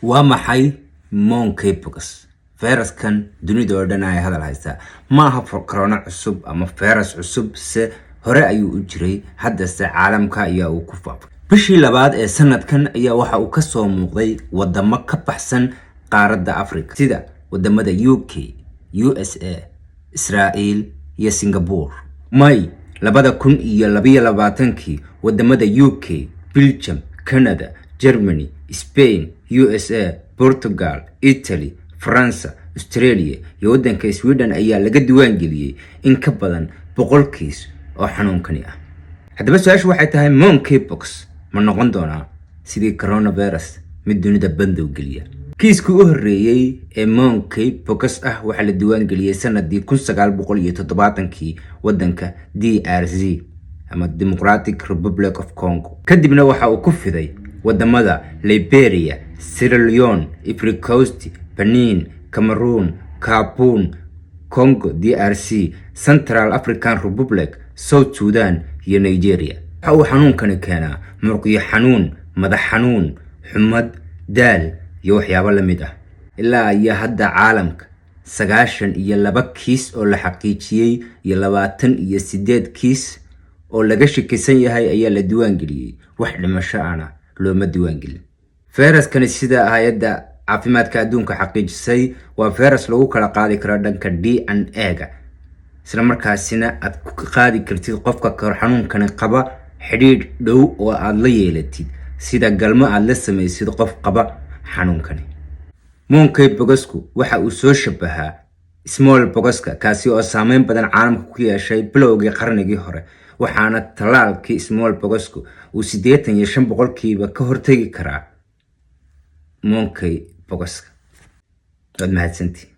waa maxay monkeypox? Fayraskan dunida oo dhan ay hadal haysaa. Ma aha corona cusub ama fayras cusub, se hore ayuu u jiray, haddase caalamka ayaa uu ku faafay. Bishii labaad ee sanadkan ayaa waxa uu ka soo muuqday wadamo ka baxsan qaaradda Afrika sida wadamada UK, USA, Israel iyo Singapore. May 2022 wadamada UK, Belgium, Canada, Germany, Spain, USA, Portugal, Italy, France, Australia iyo wadanka Sweden ayaa laga diiwaan geliyay in ka badan 100 kiis oo xanuunkani ah. Haddaba su'aashu waxay tahay monkeypox ma noqon doonaa sidii coronavirus mid dunida bandow geliya? Kiiskii u horreeyay ee monkeypox ah waxaa la diiwaan geliyay sanadii 1970 wadanka DRC ama Democratic Republic of Congo. Kadibna waxa uu ku fiday wadamada Liberia, Sierra Leone, Ivory Coast, Benin, Cameroon, Gabon, Congo DRC, Central African Republic, South Sudan iyo Nigeria. Waxa uu xanuunkani keenaa muruqyo xanuun, madax xanuun, xumad, daal iyo waxyaabo la mid ah. Ilaa ayaa hadda caalamka 92 kiis oo la xaqiijiyay iyo 28 kiis oo laga shakisan yahay ayaa la diiwaan geliyay. Wax dhimasho ana looma diiwaan gelin. Fayraskani sida hay'adda caafimaadka adduunka xaqiijisay waa fayras lagu kala qaadi karo dhanka DNA-ga, isla markaasina aad ku qaadi kartid qofka xanuunkani qaba xidhiidh dhow oo aad la yeelatid, sida galmo aad la samaysid qof qaba xanuunkani. Monkeypoxku waxa uu soo shabahaa smallpoxka, kaasi oo saameyn badan caalamka ku yeeshay bilowgii qarnigii hore, waxaana talaalkii smallpoxku uu 85% ka hortagi karaa monkeypoxka. Waad mahadsantihiin.